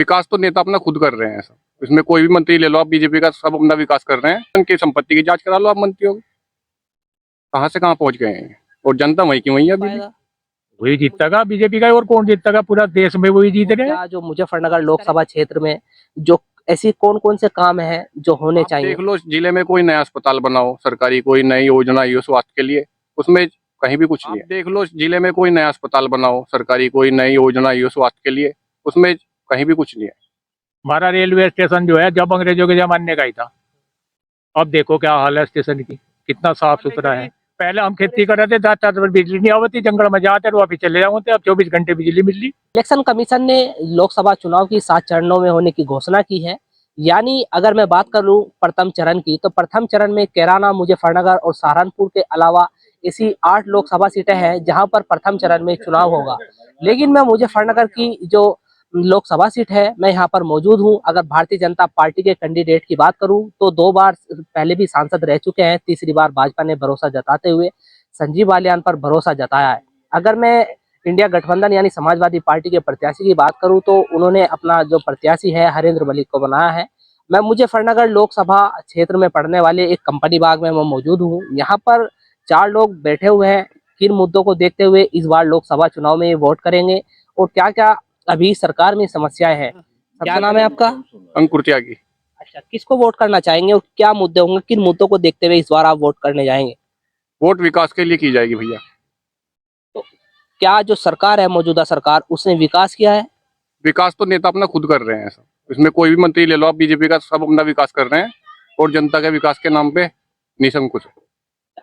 विकास तो नेता अपना खुद कर रहे हैं सब। इसमें कोई भी मंत्री ले लो आप, बीजेपी का सब अपना विकास कर रहे हैं। उनकी संपत्ति की जांच करा लो आप मंत्रियों की, कहाँ से कहाँ पहुंच गए हैं। और जनता वही की वही है अभी भी। वही जीतेगा बीजेपी का, और कौन जीतेगा? पूरा देश में वही जीत रहे हैं। क्या जो मुजफ्फरनगर लोकसभा क्षेत्र में जो ऐसी कौन कौन से काम हैं जो होने आप चाहिए? देख लो, जिले में कोई नया अस्पताल बनाओ सरकारी, कोई नई योजना आई हो स्वास्थ्य के लिए, उसमें कहीं भी कुछ नहीं है। देख लो, जिले में कोई नया अस्पताल बनाओ सरकारी, कोई नई योजना आई हो स्वास्थ्य के लिए, उसमें कहीं भी कुछ नहीं है। हमारा रेलवे स्टेशन जो है जब अंग्रेजों के जमाने का ही था, अब देखो क्या हाल है स्टेशन की, कितना साफ सुथरा है। पहले हम खेती कर रहे थे, जाते पर बिजली नहीं आवती, जंगल में जाते वापिस चले जाते, अब 24 घंटे बिजली मिल रही। इलेक्शन कमीशन ने लोकसभा चुनाव की 7 चरणों में होने की घोषणा की है। यानी अगर मैं बात करूं प्रथम चरण की, तो प्रथम चरण में कैराना, मुजफ्फरनगर और सहारनपुर के अलावा ऐसी 8 लोकसभा सीटें हैं जहां पर प्रथम चरण में चुनाव होगा। लेकिन मैं मुजफ्फरनगर की जो लोकसभा सीट है, मैं यहाँ पर मौजूद हूँ। अगर भारतीय जनता पार्टी के कैंडिडेट की बात करूं तो 2 बार पहले भी सांसद रह चुके हैं, तीसरी बार भाजपा ने भरोसा जताते हुए संजीव बालियान पर भरोसा जताया है। अगर मैं इंडिया गठबंधन यानी समाजवादी पार्टी के प्रत्याशी की बात करूं तो उन्होंने अपना जो प्रत्याशी है हरेंद्र मलिक को बनाया है। मैं मुजफ्फरनगर लोकसभा क्षेत्र में पड़ने वाले एक कंपनी बाग में मैं मौजूद हूं। यहाँ पर 4 लोग बैठे हुए हैं। किन मुद्दों को देखते हुए इस बार लोकसभा चुनाव में वोट करेंगे और क्या क्या अभी सरकार में समस्याएं हैं। क्या नाम है आपका? अंकुर त्यागी। अच्छा, किसको वोट करना चाहेंगे और क्या मुद्दे होंगे, किन मुद्दों को देखते हुए इस बार आप वोट करने जाएंगे? वोट विकास के लिए की जाएगी भैया। क्या जो सरकार है, मौजूदा सरकार, उसने विकास किया है? विकास तो नेता अपना खुद कर रहे हैं सब। इसमें कोई भी मंत्री ले लो आप, बीजेपी का सब अपना विकास कर रहे हैं और जनता के विकास के नाम पे निसंकुच है।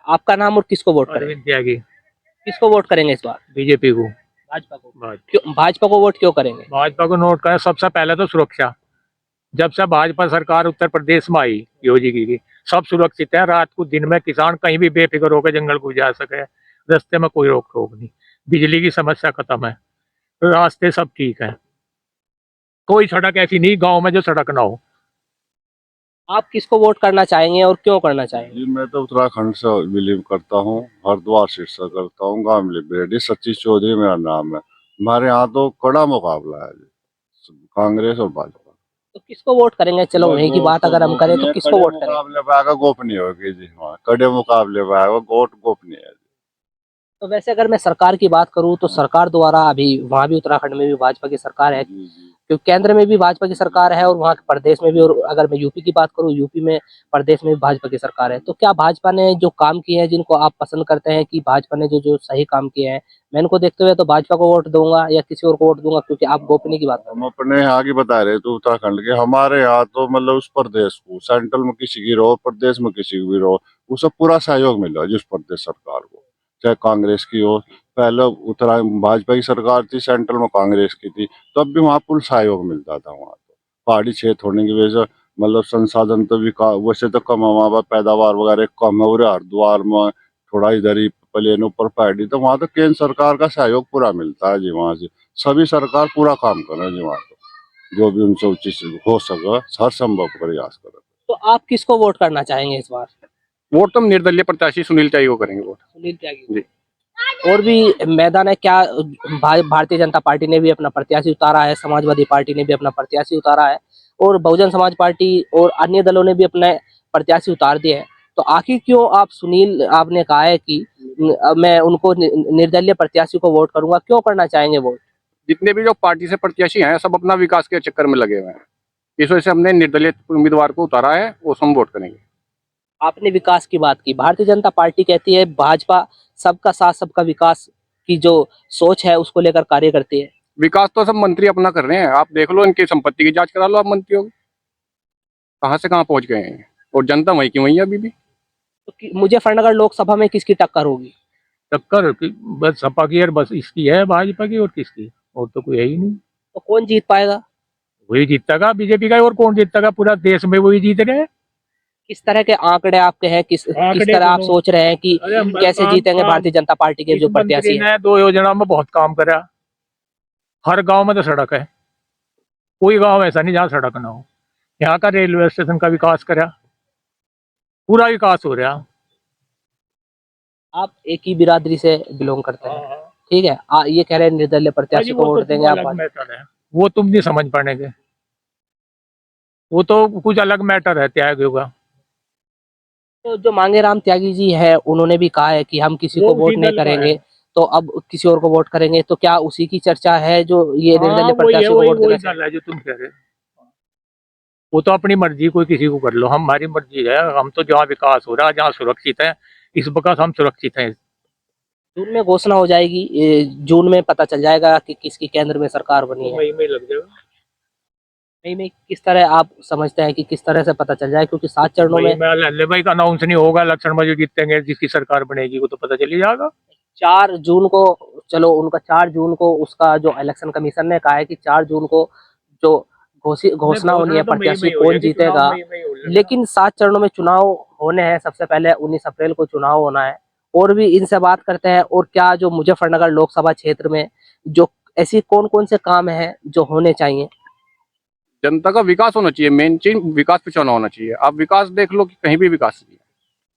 आपका नाम और किसको वोट करेंगे? अरविंद त्यागी। किसको वोट करेंगे इस बार? बीजेपी को। भाजपा को। क्यों भाजपा को वोट क्यों करेंगे? भाजपा को नोट करें, सबसे पहले तो सुरक्षा। जब से भाजपा सरकार उत्तर प्रदेश में आई योगी की, सब सुरक्षित है। रात को दिन में किसान कहीं भी बेफिक्र होकर जंगल को जा सके, रास्ते में कोई रोक टोक नहीं। बिजली की समस्या खत्म है, रास्ते सब ठीक है। कोई सड़क ऐसी नहीं गांव में जो सड़क ना हो। आप किसको वोट करना चाहेंगे और क्यों करना चाहेंगे? जी, मैं तो उत्तराखंड से बिलीव करता हूँ, हरिद्वार सीट से करता हूँ। गामली बेडी सतीश चौधरी मेरा नाम है। हमारे यहाँ तो कड़ा मुकाबला है जी, कांग्रेस और भाजपा। तो किसको वोट करेंगे? चलो वहीं की बात अगर हम करें तो किसको वोट करेंगे? मुकाबले पे आएगा गोपनीय होगी जी, हाँ कड़े मुकाबले पे आएगा, वोट गोपनीय है। तो वैसे अगर मैं सरकार की बात करूं तो सरकार द्वारा अभी वहां भी उत्तराखंड में भी भाजपा की सरकार है, क्योंकि केंद्र में भी भाजपा की सरकार है और वहाँ के प्रदेश में भी। और अगर मैं यूपी की बात करूँ, यूपी में प्रदेश में भी भाजपा की सरकार है। तो क्या भाजपा ने जो काम किए हैं, जिनको आप पसंद करते हैं कि भाजपा ने जो जो सही काम किए हैं, मैं इनको देखते हुए तो भाजपा को वोट दूंगा या किसी और को वोट दूंगा? क्योंकि आप गोपनीय की बात कर रहे हम अपने यहाँ की बता रहे थे उत्तराखंड के। हमारे यहाँ तो मतलब उस प्रदेश को, सेंट्रल में किसी की रहो, प्रदेश में किसी की भी रहो, उसे पूरा सहयोग मिला जिस प्रदेश सरकार को, चाहे कांग्रेस की हो। पहले उत्तराखंड भाजपा की सरकार थी, सेंट्रल में कांग्रेस की थी, तब भी वहाँ पूर्ण सहयोग मिलता था। वहाँ तो पहाड़ी क्षेत्र होने की वजह से मतलब संसाधन तो भी वैसे तो कम है वहाँ पर, पैदावार वगैरह कम है। और हरिद्वार में थोड़ा इधर ही प्लेन ऊपर पहाड़ी, तो वहाँ तो केंद्र सरकार का सहयोग पूरा मिलता है जी। वहाँ से सभी सरकार पूरा काम कर रहे हैं जी। वहाँ तो जो भी उनसे उचित हो सके हर संभव प्रयास करें। तो आप किसको वोट करना चाहेंगे इस बार? वोट तो हम निर्दलीय प्रत्याशी सुनील त्यागी को करेंगे वोट। सुनील त्यागी जी। और भी मैदान है क्या? भारतीय जनता पार्टी ने भी अपना प्रत्याशी उतारा है, समाजवादी पार्टी ने भी अपना प्रत्याशी उतारा है और बहुजन समाज पार्टी और अन्य दलों ने भी अपने प्रत्याशी उतार दिए हैं। तो आखिर क्यों आप सुनील, आपने कहा है कि मैं उनको निर्दलीय प्रत्याशी को वोट करूंगा, क्यों करना चाहेंगे वोट? जितने भी जो पार्टी से प्रत्याशी हैं सब अपना विकास के चक्कर में लगे हुए हैं, इस वजह से हमने निर्दलीय उम्मीदवार को उतारा है, वो हम वोट करेंगे। आपने विकास की बात की, भारतीय जनता पार्टी कहती है भाजपा सबका साथ सबका विकास की जो सोच है उसको लेकर कार्य करती है। विकास तो सब मंत्री अपना कर रहे हैं। आप देख लो, इनकी संपत्ति की जांच करा लो आप मंत्रियों की, कहाँ से कहाँ पहुंच गए हैं और जनता वही की वही है अभी भी। तो मुजफ्फरनगर लोकसभा में किसकी टक्कर होगी? टक्कर बस सपा की और बस इसकी है, भाजपा की, और किसकी? और तो कोई है ही नहीं। तो कौन जीत पाएगा? वही जीतेगा बीजेपी का, और कौन जीतेगा? पूरा देश में वही जीत रहे हैं। किस तरह के आंकड़े आपके हैं, किस तरह आप सोच रहे हैं कि कैसे जीतेंगे भारतीय जनता पार्टी के जो प्रत्याशी हैं? 2 योजना में बहुत काम करा। हर गांव में तो सड़क है, कोई गांव ऐसा नहीं जहाँ सड़क ना हो। यहाँ का रेलवे स्टेशन का विकास करा, पूरा विकास हो रहा। आप एक ही बिरादरी से बिलोंग करते हैं, ठीक है? ये कह रहे हैं निर्दलीय प्रत्याशी को वोट देंगे आप? वो तुम नहीं समझ पाएंगे। वो तो कुछ अलग मैटर है त्याग होगा। तो जो मांगेराम त्यागी जी है उन्होंने भी कहा है कि हम किसी वो को वोट उसी नहीं दल का करेंगे, है। तो अब किसी और को वोट करेंगे, तो क्या उसी की चर्चा है जो ये हाँ निर्दलीय वही है, प्रत्याशी को वही वोट देना वही चाहिए? दल है जो तुम कह रहे हो। वो तो अपनी मर्जी, कोई किसी को कर लो, हमारी मर्जी है। हम तो जहाँ विकास हो रहा है, जहाँ सुरक्षित है, इस वक्त हम सुरक्षित हैं। जून में घोषणा हो जाएगी, जून में पता चल जाएगा कि किसकी केंद्र में सरकार बनी है। मई में लग जाएगा। मई में किस तरह आप समझते हैं कि किस तरह से पता चल जाए, क्योंकि 7 चरणों मई में में अल्ले भाई का अनाउंस नहीं होगा, इलेक्शन में जो जीतेंगे जिसकी सरकार बनेगी वो तो पता चल ही जाएगा। 4 जून को, चलो उनका 4 जून को उसका जो इलेक्शन कमीशन ने कहा है कि 4 जून को जो नहीं, घोषणा होनी है घोषणा तो मई में प्रत्याशी ही हो कौन जाएगी, चुनाव जीतेगा। मई में ही हो जाएगा। लेकिन 7 चरणों में चुनाव होने हैं, सबसे पहले 19 अप्रैल को चुनाव होना है। और भी इनसे बात करते हैं, और क्या जो मुजफ्फरनगर लोकसभा क्षेत्र में जो ऐसी कौन कौन से काम हैं जो होने चाहिए? जनता का विकास होना चाहिए, मेन चीज विकास पे चुनाव होना चाहिए। आप विकास देख लो कि कहीं भी विकास नहीं है।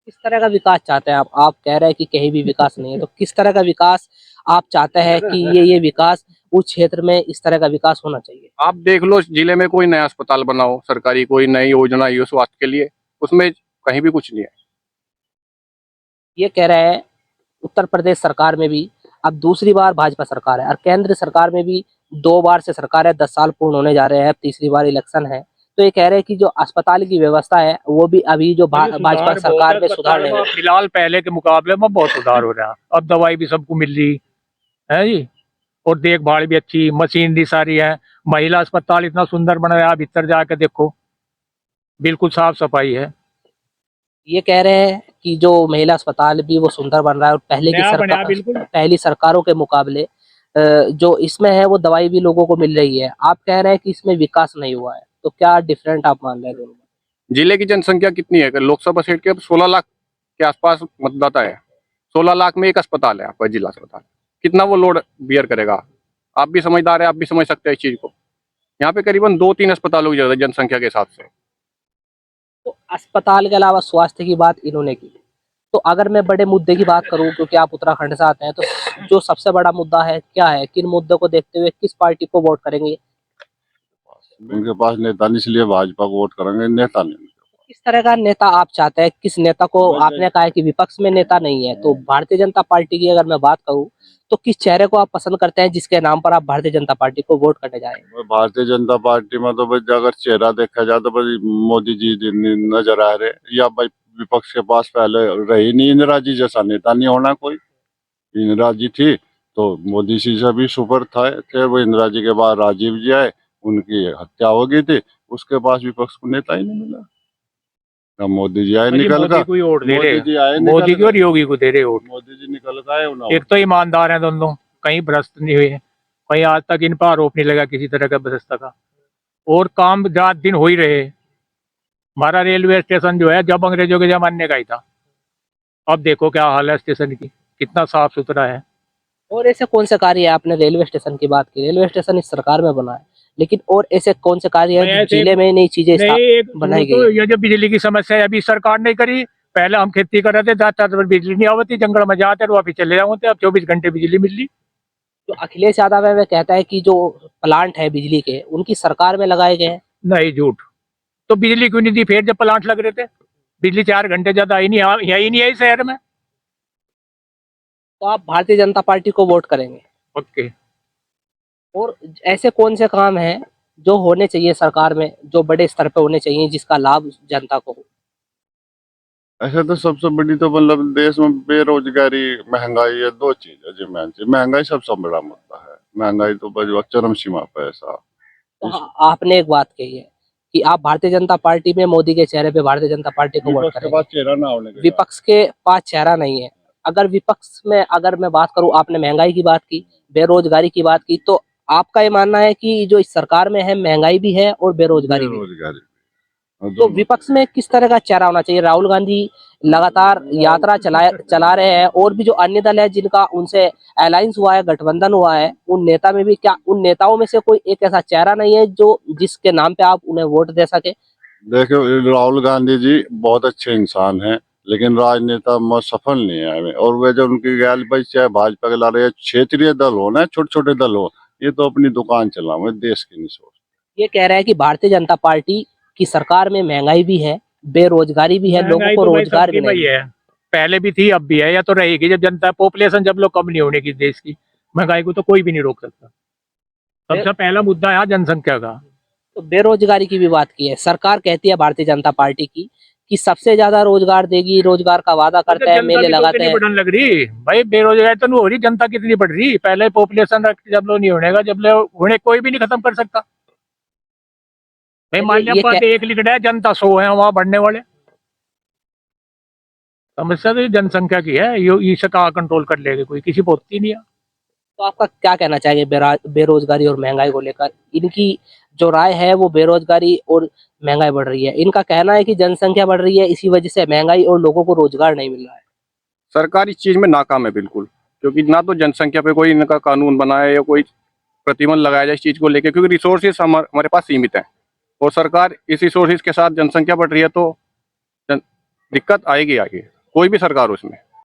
किस तरह का विकास चाहते हैं आप कह रहे हैं कि कहीं भी विकास नहीं है, तो किस तरह का विकास आप चाहते हैं कि ये विकास उस क्षेत्र में इस तरह का विकास होना चाहिए? आप देख लो जिले में कोई नया अस्पताल बनाओ, सरकारी कोई नई योजना आई हो स्वास्थ्य के लिए, उसमें कहीं भी कुछ नहीं है। ये कह रहे हैं उत्तर प्रदेश सरकार में भी अब दूसरी बार भाजपा सरकार है, और केंद्र सरकार में भी 2 बार से सरकार है, 10 साल पूर्ण होने जा रहे हैं, अब तीसरी बार इलेक्शन है। तो ये कह रहे हैं कि जो अस्पताल की व्यवस्था है वो भी अभी जो नहीं, भाजपा सुधार बहुत सरकार है में सुधार अस्पताल नहीं में, हुआ। फिलहाल पहले के मुकाबले में बहुत सुधार हो रहा है। अब दवाई भी सबको मिल रही है जी, और देखभाल भी अच्छी, मशीनरी सारी है। महिला अस्पताल इतना सुंदर बना है, आप भीतर जाके देखो, बिल्कुल साफ सफाई है। ये कह रहे हैं कि जो महिला अस्पताल भी वो सुंदर बन रहा है, और पहले की नया बना सरकार, बिल्कुल। पहली सरकारों के मुकाबले जो इसमें है वो दवाई भी लोगों को मिल रही है। आप कह रहे हैं कि इसमें विकास नहीं हुआ है, तो क्या डिफरेंट आप मान रहे हैं दोनों में? जिले की जनसंख्या कितनी है? लोकसभा सीट के 16 लाख के आसपास मतदाता है। 16 लाख में एक अस्पताल है आपका, जिला अस्पताल। कितना वो लोड बियर करेगा? आप भी समझदार है, आप भी समझ सकते हैं इस चीज को। यहाँ पे करीबन 2-3 अस्पतालों की जरूरत है जनसंख्या के हिसाब से। तो अस्पताल के अलावा स्वास्थ्य की बात इन्होंने की। तो अगर मैं बड़े मुद्दे की बात करूं, क्योंकि आप उत्तराखंड से आते हैं, तो जो सबसे बड़ा मुद्दा है क्या है? किन मुद्दों को देखते हुए किस पार्टी को वोट करेंगे? उनके पास नेता नहीं, इसलिए भाजपा को वोट करेंगे, नेता नहीं। किस तरह का नेता आप चाहते हैं? किस नेता को? आपने कहा है कि विपक्ष में नेता नहीं है, तो भारतीय जनता पार्टी की अगर मैं बात करूं, तो किस चेहरे को आप पसंद करते हैं जिसके नाम पर आप भारतीय जनता पार्टी को वोट करने जाएं? भारतीय जनता पार्टी में तो भाई अगर चेहरा देखा जाए तो भाई मोदी जी नजर आ रहे, या भाई विपक्ष के पास पहले रही नहीं इंदिरा जी जैसा नेता नहीं होना कोई। इंदिरा जी थी तो मोदी जी से भी सुपर थे वो। इंदिरा जी के बाद राजीव जी आए, उनकी हत्या हो गई थी, उसके पास विपक्ष को नेता ही नहीं मिला। अब मोदी जी आए निकल मोदी कर, को ही वोट दे मोदी रहे, जी आए मोदी निकल की और कर, योगी को दे रहे वोट। मोदी जी निकल कर आए उन्होंने। एक तो ईमानदार हैं दोनों, कहीं भ्रष्ट नहीं हुए, कहीं आज तक इन पर आरोप नहीं लगा किसी तरह का भ्रष्ट का, और काम रात दिन हो ही रहे। हमारा रेलवे स्टेशन जो है जब अंग्रेजों के जमाने का ही था, अब देखो क्या हाल है स्टेशन की, कितना साफ सुथरा है। और ऐसे कौन से कार्य है? आपने रेलवे स्टेशन की बात की, रेलवे स्टेशन इस सरकार में बना है, लेकिन और ऐसे कौन से कार्य है नहीं, ऐसे जिले में नई चीजें नहीं, एक बनाई गई तो है? ये जो बिजली की समस्या है अभी सरकार नहीं करी। पहले हम खेती कर रहे थे, जाता तो बिजली नहीं आवती, जंगल में जाते और वापिस चले जाते, अब 24 घंटे बिजली मिल रही। जो अखिलेश यादव है वह कहता है कि जो प्लांट है बिजली के उनकी सरकार में लगाए गए हैं। नहीं, झूठ। तो बिजली क्यों नहीं दी फिर जब प्लांट लग रहे थे? बिजली 4 घंटे ज्यादा आई नहीं, यही नहीं आई शहर में। तो आप भारतीय जनता पार्टी को वोट करेंगे? ओके। और ऐसे कौन से काम हैं जो होने चाहिए सरकार में, जो बड़े स्तर पे होने चाहिए, जिसका लाभ जनता को हो? ऐसा तो सबसे बड़ी तो मतलब देश में बेरोजगारी, महंगाई, ये दो चीज है जी। मेन चीज महंगाई सबसे बड़ा मुद्दा है। महंगाई तो बस चरम सीमा पे है साहब। तो आपने एक बात कही है कि आप भारतीय जनता पार्टी में मोदी के चेहरे पे भारतीय जनता पार्टी को वोट विपक्ष के करेंगे। पास चेहरा ना होने के विपक्ष के पास चेहरा नहीं है। अगर विपक्ष में अगर मैं बात करूं, आपने महंगाई की बात की, बेरोजगारी की बात की, तो आपका ये मानना है कि जो इस सरकार में है महंगाई भी है और बेरोजगारी भी है। बेरोजगारी तो विपक्ष में किस तरह का चेहरा होना चाहिए? राहुल गांधी लगातार यात्रा चला रहे हैं, और भी जो अन्य दल है जिनका उनसे अलायंस हुआ है, गठबंधन हुआ है, उन नेता में भी क्या, उन नेताओं में से कोई एक ऐसा चेहरा नहीं है जो जिसके नाम पे आप उन्हें वोट दे सके? देखो, राहुल गांधी जी बहुत अच्छे इंसान हैं, लेकिन राजनेता में सफल नहीं है। और वे जो उनकी गैल भाई, चाहे भाजपा के ला रहे क्षेत्रीय दल हो ना, छोटे छोटे दल हो, ये तो अपनी दुकान चलाओ, देश की नहीं सोच। ये कह रहे हैं कि भारतीय जनता पार्टी कि सरकार में महंगाई भी है, बेरोजगारी भी है, लोगों महंगाई को तो भाई रोजगार भी सबकी नहीं भाई है, पहले भी थी अब भी है या तो रहेगी। जब जनता पॉपुलेशन जब लोग कम नहीं होने की देश की, महंगाई को तो कोई भी नहीं रोक सकता। सबसे पहला मुद्दा है जनसंख्या का। तो बेरोजगारी की भी बात की है, सरकार कहती है भारतीय जनता पार्टी की कि सबसे ज्यादा रोजगार देगी, रोजगार का वादा तो करते हैं, जनता मेले भी तो लगाते उतनी हैं। बढ़ने लग रही भाई, बेरोजगारी तो नहीं हो रही, जनता कितनी बढ़ रही। पहले पॉपुलेशन जब लोग नहीं होने का, जब लोग होने कोई भी नहीं खत्म कर सकता भाई। मान लिया ये पद एक लिख रहा है, जनता 100 है वहां बढ़ने वाले। समस्या तो ये जनसंख्या की है, ये इसे कहाँ कंट्रोल कर लेगा कोई, किसी को होती नहीं है। तो आपका क्या कहना चाहेंगे बेरोजगारी और महंगाई को लेकर? इनकी जो राय है वो बेरोजगारी और महंगाई बढ़ रही है, इनका कहना है कि जनसंख्या बढ़ रही है, इसी वजह से महंगाई और लोगों को रोजगार नहीं मिल रहा है। सरकार इस चीज में नाकाम है बिल्कुल, क्योंकि ना तो जनसंख्या पे कोई इनका कानून बनाए या कोई प्रतिबंध लगाया जाए इस चीज को लेकर, क्योंकि रिसोर्सेज हमारे पास सीमित हैं और सरकार इस रिसोर्सेज के साथ जनसंख्या बढ़ रही है तो दिक्कत आएगी आगे, कोई भी सरकार हो उसमें।